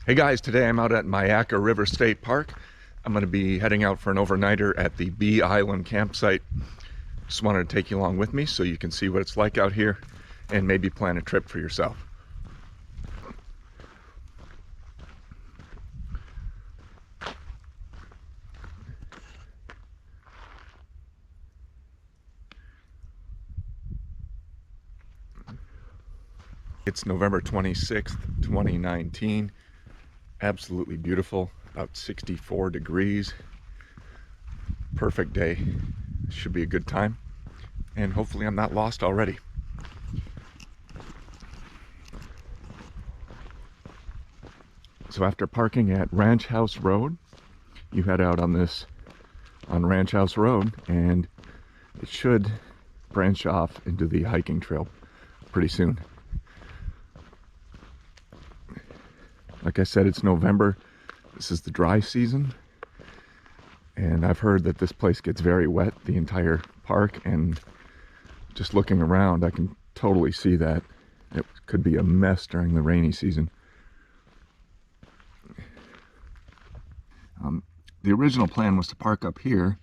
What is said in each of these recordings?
Hey guys, today I'm out at Myakka River State Park. I'm going to be heading out for an overnighter at the Bee Island campsite. Just wanted to take you along with me so you can see what it's like out here and maybe plan a trip for yourself. It's November 26th, 2019. Absolutely beautiful, about 64 degrees. Perfect day. Should be a good time. And hopefully I'm not lost already. So after parking at Ranch House Road, you head out on Ranch House Road, and it should branch off into the hiking trail pretty soon. Like I said, it's November. This is the dry season, and I've heard that this place gets very wet, the entire park, and just looking around I can totally see that it could be a mess during the rainy season. The original plan was to park up here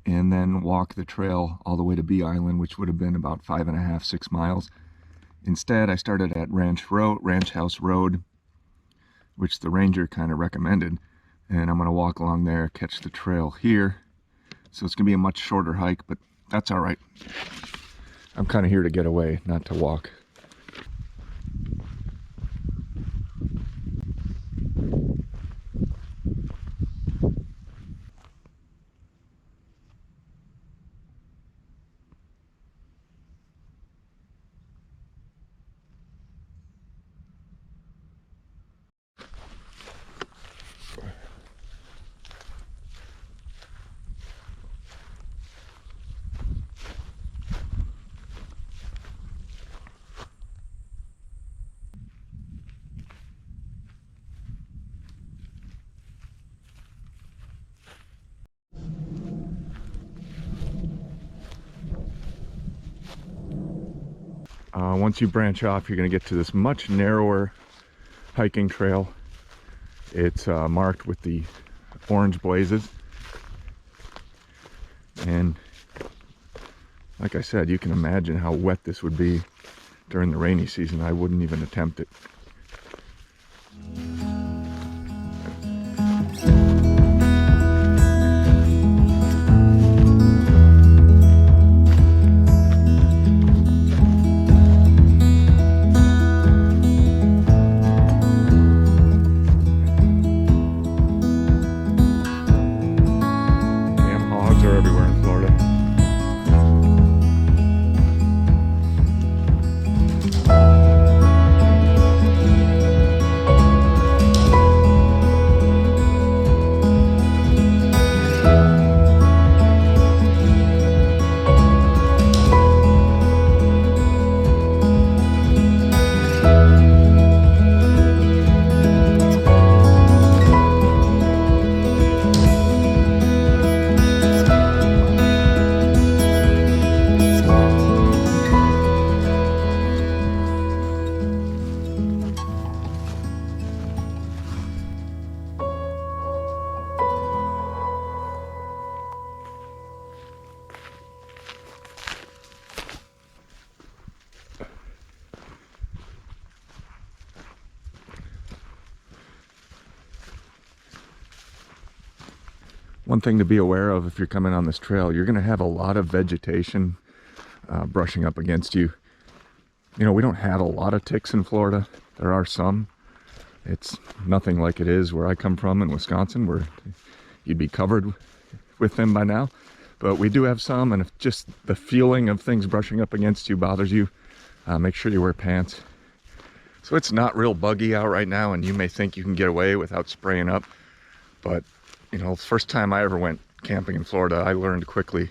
and then walk the trail all the way to Bee Island, which would have been about 5.5, 6 miles. Instead, I started at Ranch House Road, which the ranger kind of recommended, and I'm going to walk along there, catch the trail here. So it's going to be a much shorter hike, but that's all right. I'm kind of here to get away, not to walk. Once you branch off, you're going to get to this much narrower hiking trail. It's marked with the orange blazes, and like I said, you can imagine how wet this would be during the rainy season. I wouldn't even attempt it. One thing to be aware of if you're coming on this trail, you're going to have a lot of vegetation brushing up against you. You know, we don't have a lot of ticks in Florida. There are some. It's nothing like it is where I come from in Wisconsin, where you'd be covered with them by now. But we do have some, and if just the feeling of things brushing up against you bothers you, make sure you wear pants. So it's not real buggy out right now, and you may think you can get away without spraying up, but you know, first time I ever went camping in Florida, I learned quickly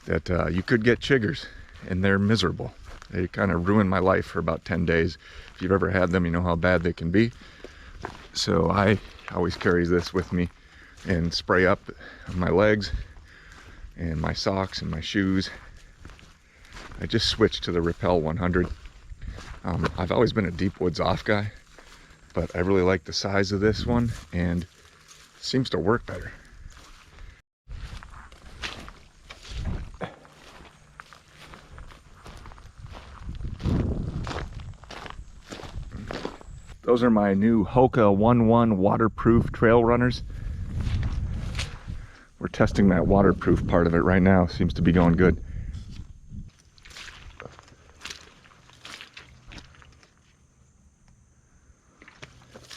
that you could get chiggers, and they're miserable. They kind of ruined my life for about 10 days. If you've ever had them, you know how bad they can be. So I always carry this with me and spray up on my legs and my socks and my shoes. I just switched to the Repel 100. I've always been a deep woods off guy, but I really like the size of this one and seems to work better. Those are my new Hoka 1-1 waterproof trail runners. We're testing that waterproof part of it right now. Seems to be going good.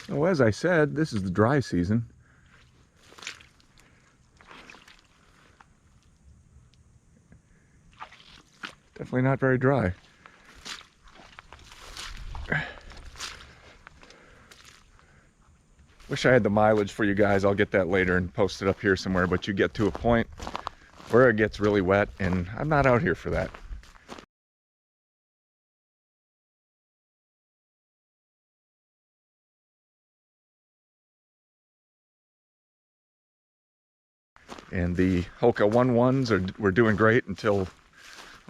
So as I said, this is the dry season. Definitely not very dry. Wish I had the mileage for you guys. I'll get that later and post it up here somewhere, but you get to a point where it gets really wet and I'm not out here for that. And the Hoka 1-1s were doing great until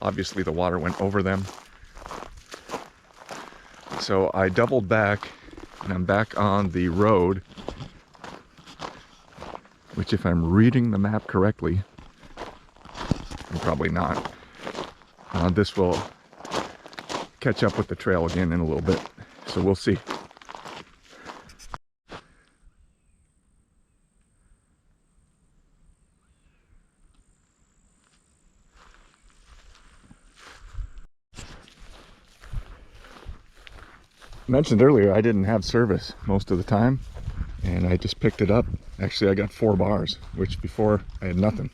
obviously the water went over them. So I doubled back and I'm back on the road, which if I'm reading the map correctly, I'm probably not. This will catch up with the trail again in a little bit, so we'll see. I mentioned earlier I didn't have service most of the time, and I just picked it up. Actually, I got 4 bars, which before I had nothing.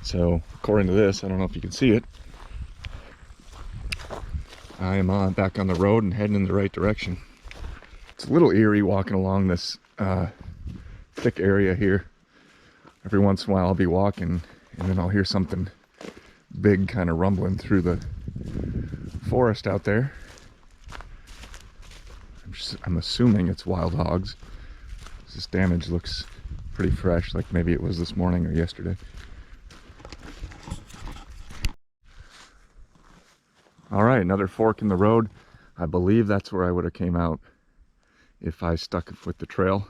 So according to this, I don't know if you can see it, I am back on the road and heading in the right direction. It's a little eerie walking along this thick area here. Every once in a while I'll be walking and then I'll hear something big kind of rumbling through the forest out there. I'm assuming it's wild hogs. This damage looks pretty fresh, like maybe it was this morning or yesterday. All right, another fork in the road. I believe that's where I would have came out if I stuck with the trail,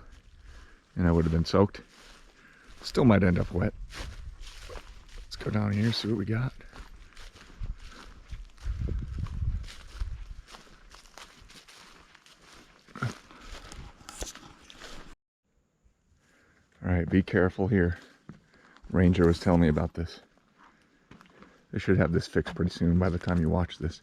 and I would have been soaked. Still might end up wet. Let's go down here, see what we got. All right, be careful here. Ranger was telling me about this. They should have this fixed pretty soon by the time you watch this.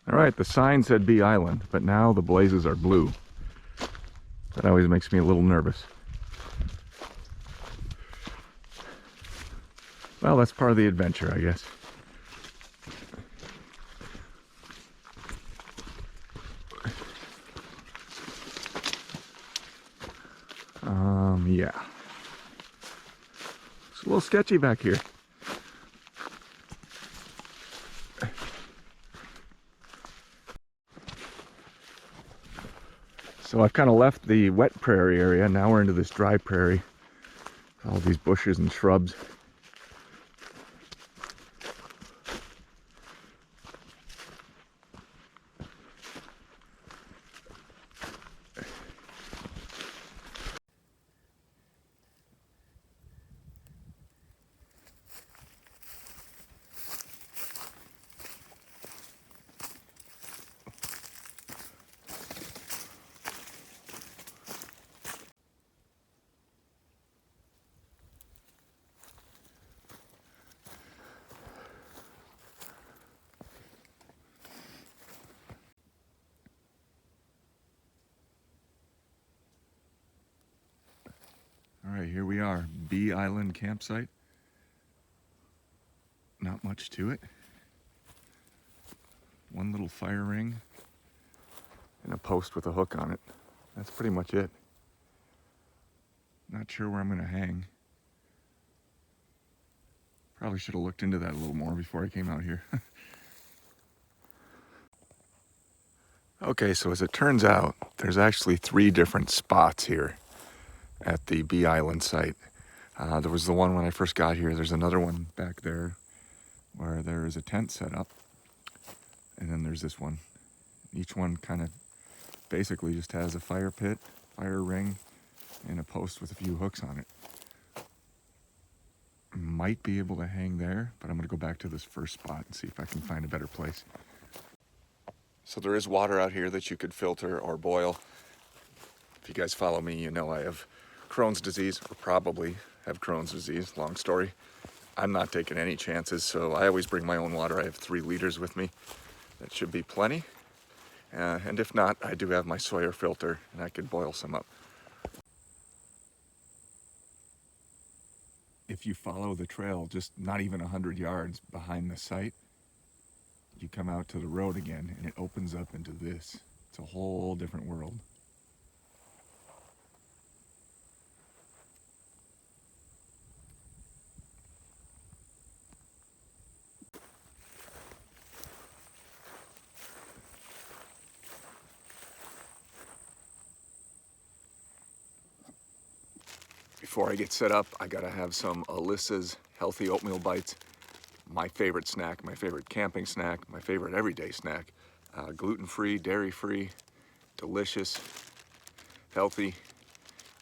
All right, the sign said Bee Island, but now the blazes are blue. That always makes me a little nervous. Well, that's part of the adventure, I guess. Yeah. It's a little sketchy back here. So I've kind of left the wet prairie area. Now we're into this dry prairie. All these bushes and shrubs. Okay, here we are, Bee Island campsite. Not much to it. One little fire ring and a post with a hook on it. That's pretty much it. Not sure where I'm gonna hang. Probably should have looked into that a little more before I came out here. Okay, so as it turns out, there's actually 3 different spots here at the Bee Island site. There was the one when I first got here. There's another one back there where there is a tent set up. And then there's this one. Each one kind of basically just has a fire pit, fire ring, and a post with a few hooks on it. Might be able to hang there, but I'm gonna go back to this first spot and see if I can find a better place. So there is water out here that you could filter or boil. If you guys follow me, you know I have Crohn's disease, or probably have Crohn's disease, long story. I'm not taking any chances, so I always bring my own water. I have 3 liters with me. That should be plenty. And if not, I do have my Sawyer filter and I could boil some up. If you follow the trail just not even 100 yards behind the site, you come out to the road again and it opens up into this. It's a whole different world. Before I get set up, I gotta have some Alyssa's Healthy Oatmeal Bites. My favorite snack, my favorite camping snack, my favorite everyday snack. Gluten-free, dairy-free, delicious, healthy,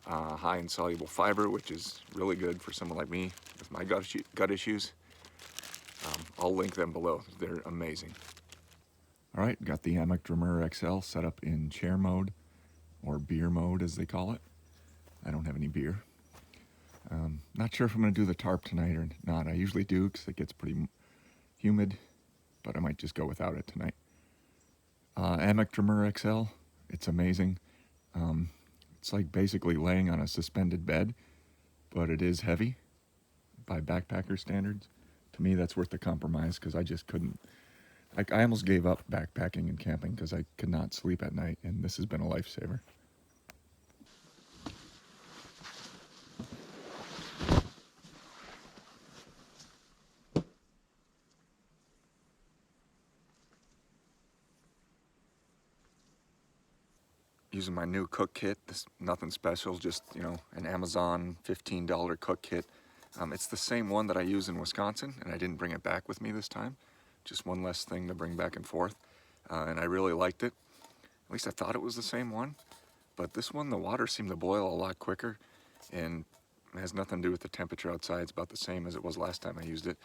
high in soluble fiber, which is really good for someone like me with my gut issues. I'll link them below. They're amazing. All right, got the Myakka XL set up in chair mode, or beer mode as they call it. I don't have any beer. Not sure if I'm going to do the tarp tonight or not. I usually do because it gets pretty humid, but I might just go without it tonight. Myakka XL, it's amazing. It's like basically laying on a suspended bed, but it is heavy by backpacker standards. To me, that's worth the compromise because I just couldn't. I almost gave up backpacking and camping because I could not sleep at night, and this has been a lifesaver. Using my new cook kit. This nothing special, just an Amazon $15 cook kit. It's the same one that I use in Wisconsin, and I didn't bring it back with me this time. Just one less thing to bring back and forth, and I really liked it. At least I thought it was the same one, but this one, the water seemed to boil a lot quicker, and it has nothing to do with the temperature outside. It's about the same as it was last time I used it,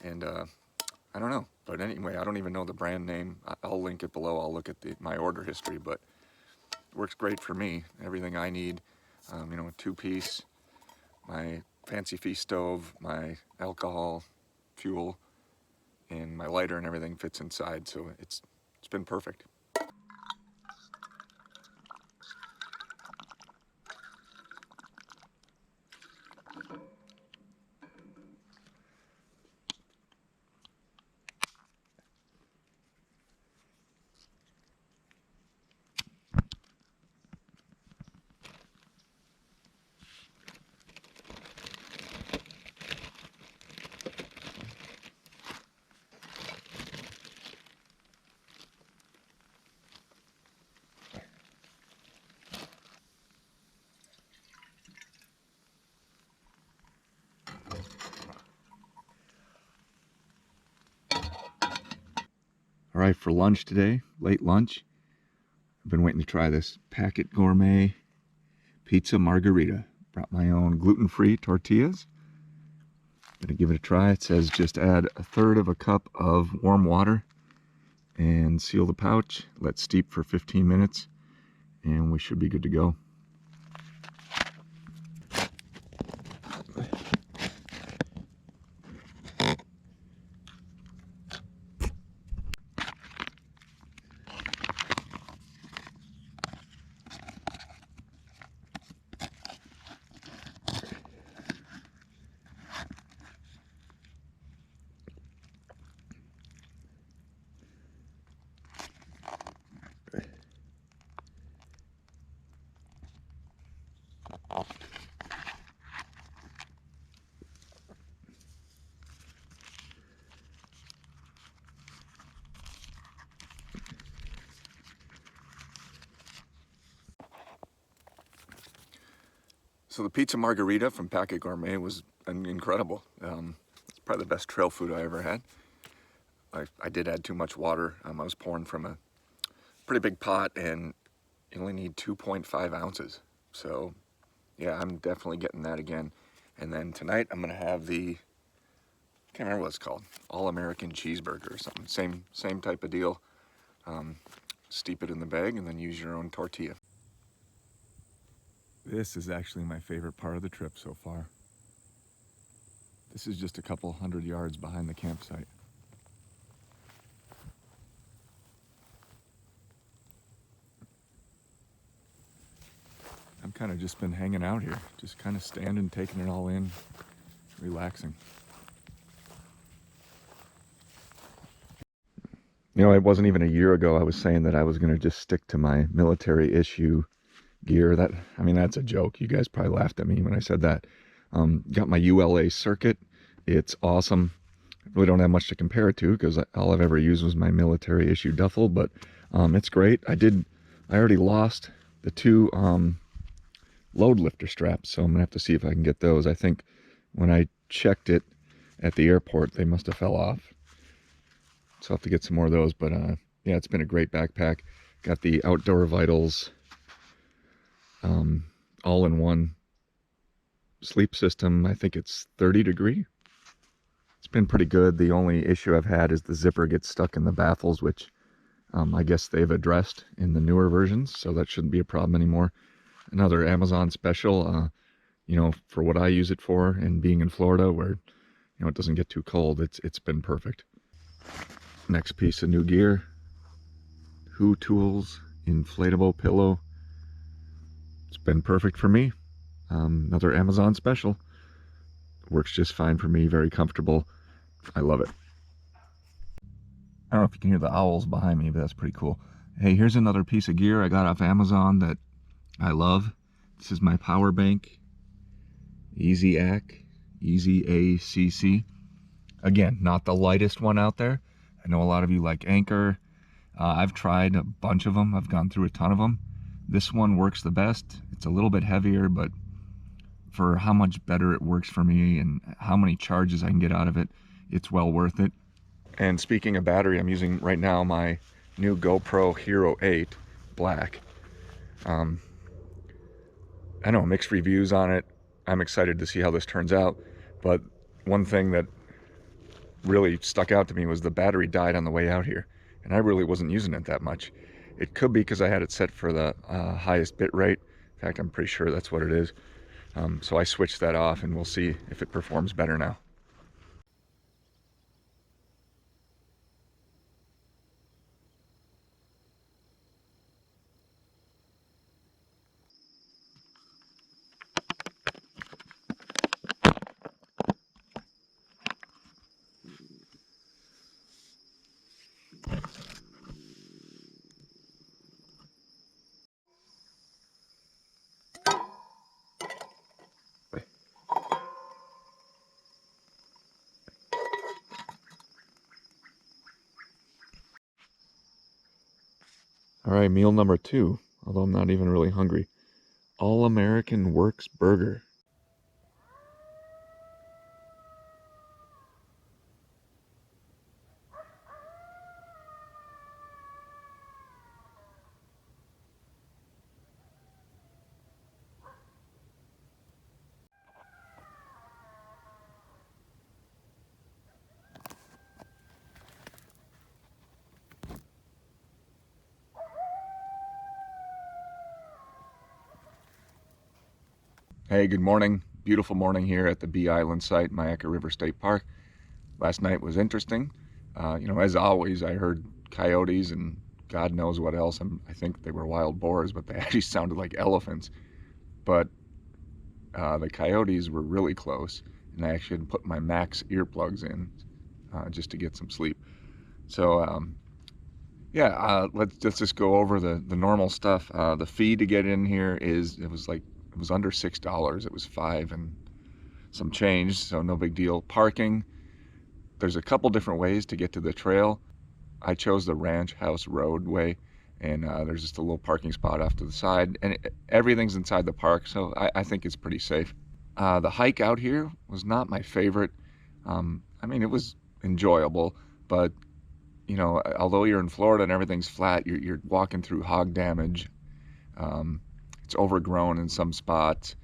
and I don't know. But anyway, I don't even know the brand name. I'll link it below. I'll look at my order history, but it works great for me. Everything I need, a 2-piece, my fancy feast stove, my alcohol, fuel, and my lighter and everything fits inside. So it's been perfect. All right, for lunch today, late lunch, I've been waiting to try this Packet Gourmet Pizza Margarita. Brought my own gluten-free tortillas. Gonna give it a try. It says just add 1/3 cup of warm water and seal the pouch. Let steep for 15 minutes, and we should be good to go. So the pizza margarita from Packet Gourmet was incredible. It's probably the best trail food I ever had. I did add too much water. I was pouring from a pretty big pot, and you only need 2.5 ounces. So yeah, I'm definitely getting that again. And then tonight I'm gonna have the, can't remember what it's called, all-American cheeseburger or something. Same type of deal. Steep it in the bag and then use your own tortilla. This is actually my favorite part of the trip so far. This is just a couple hundred yards behind the campsite. I've kind of just been hanging out here, just kind of standing, taking it all in, relaxing. You know, it wasn't even a year ago I was saying that I was going to just stick to my military issue gear. I mean, that's a joke. You guys probably laughed at me when I said that. Got my ULA circuit. It's awesome. I really don't have much to compare it to because all I've ever used was my military issue duffel, but it's great. I already lost the two load lifter straps, so I'm gonna have to see if I can get those. I think when I checked it at the airport, they must have fell off. So I'll have to get some more of those, but yeah, it's been a great backpack. Got the Outdoor Vitals all-in-one sleep system. I think it's 30 degree. It's been pretty good. The only issue I've had is the zipper gets stuck in the baffles, which I guess they've addressed in the newer versions, so that shouldn't be a problem anymore. Another Amazon special, you know, for what I use it for, and being in Florida where, you know, it doesn't get too cold, it's been perfect. Next piece of new gear, Who Tools inflatable pillow. It's been perfect for me. Another Amazon special. Works just fine for me, very comfortable. I love it. I don't know if you can hear the owls behind me, but that's pretty cool. Hey, here's another piece of gear I got off Amazon that I love. This is my power bank. EasyAC, EasyACC. Again, not the lightest one out there. I know a lot of you like Anchor. I've tried a bunch of them. I've gone through a ton of them. This one works the best. It's a little bit heavier, but for how much better it works for me and how many charges I can get out of it, it's well worth it. And speaking of battery, I'm using right now my new GoPro Hero 8 Black. I know, mixed reviews on it. I'm excited to see how this turns out, but one thing that really stuck out to me was the battery died on the way out here, and I really wasn't using it that much. It could be because I had it set for the highest bit rate. In fact, I'm pretty sure that's what it is. So I switched that off, and we'll see if it performs better now. All right, meal number 2, although I'm not even really hungry. All-American Works Burger. Hey, good morning. Beautiful morning here at the Bee Island site, Myakka River State Park. Last night was interesting. You know, as always, I heard coyotes and God knows what else. I think they were wild boars, but they actually sounded like elephants. But the coyotes were really close, and I actually had put my Max earplugs in just to get some sleep. So yeah, let's just go over the normal stuff. The fee to get in here it was under $6. It was $5 and some change, so no big deal. Parking, there's a couple different ways to get to the trail. I chose the Ranch House Roadway, and there's just a little parking spot off to the side, and everything's inside the park, so I think it's pretty safe. The hike out here was not my favorite. I mean, it was enjoyable, but you know, although you're in Florida and everything's flat, you're walking through hog damage. It's overgrown in some spots.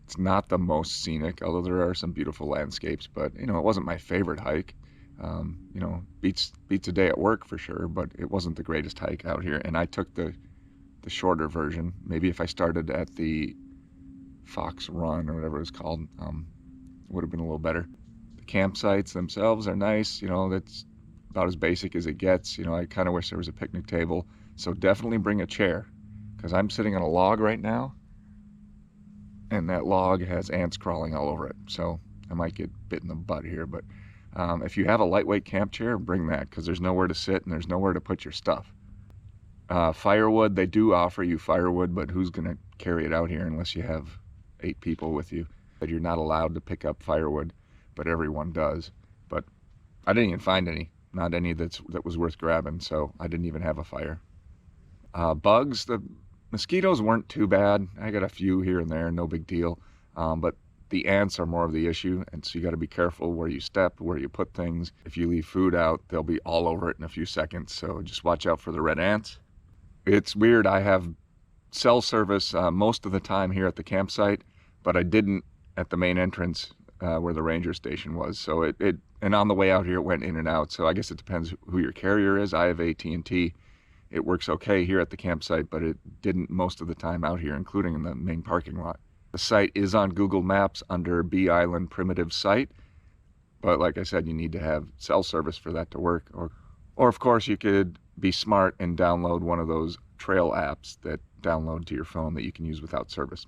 It's not the most scenic, although there are some beautiful landscapes, but you know, it wasn't my favorite hike. You know, beats a day at work for sure, but it wasn't the greatest hike out here. And I took the shorter version. Maybe if I started at the Fox Run or whatever it's called, it would have been a little better. The campsites themselves are nice. You know, that's about as basic as it gets. You know, I kind of wish there was a picnic table. So definitely bring a chair, because I'm sitting on a log right now, and that log has ants crawling all over it, so I might get bit in the butt here. But if you have a lightweight camp chair, bring that, because there's nowhere to sit and there's nowhere to put your stuff. Firewood, they do offer you firewood, but who's going to carry it out here unless you have 8 people with you? But you're not allowed to pick up firewood, but everyone does. But I didn't even find any, not any that was worth grabbing, so I didn't even have a fire. Bugs, the mosquitoes weren't too bad. I got a few here and there, no big deal. But the ants are more of the issue, and so you got to be careful where you step, where you put things. If you leave food out, they'll be all over it in a few seconds, so just watch out for the red ants. It's weird, I have cell service most of the time here at the campsite, but I didn't at the main entrance where the ranger station was. So and on the way out here it went in and out, so I guess it depends who your carrier is. I have AT&T. It works okay here at the campsite, but it didn't most of the time out here, including in the main parking lot. The site is on Google Maps under Bee Island Primitive Site, but like I said, you need to have cell service for that to work. Or of course, you could be smart and download one of those trail apps that download to your phone that you can use without service.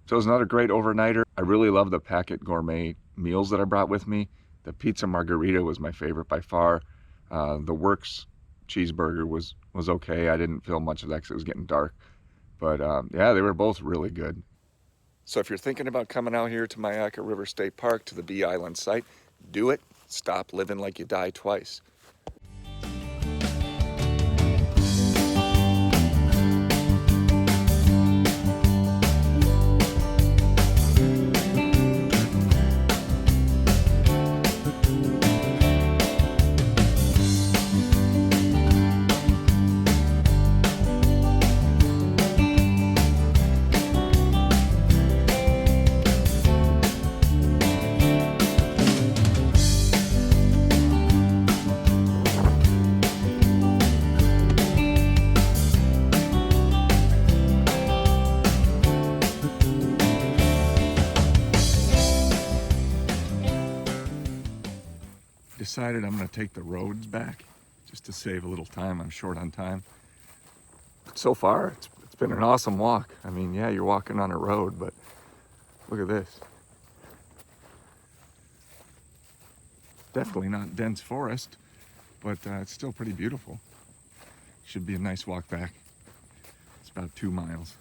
So it was another great overnighter. I really love the packet gourmet meals that I brought with me. The pizza margarita was my favorite by far. The Works cheeseburger was okay. I didn't feel much of that because it was getting dark. But yeah, they were both really good. So if you're thinking about coming out here to Myakka River State Park, to the Bee Island site, do it. Stop living like you die twice. Decided I'm going to take the roads back just to save a little time. I'm short on time. But so far, it's been an awesome walk. I mean, yeah, you're walking on a road, but look at this. Definitely not dense forest, but it's still pretty beautiful. Should be a nice walk back. It's about 2 miles.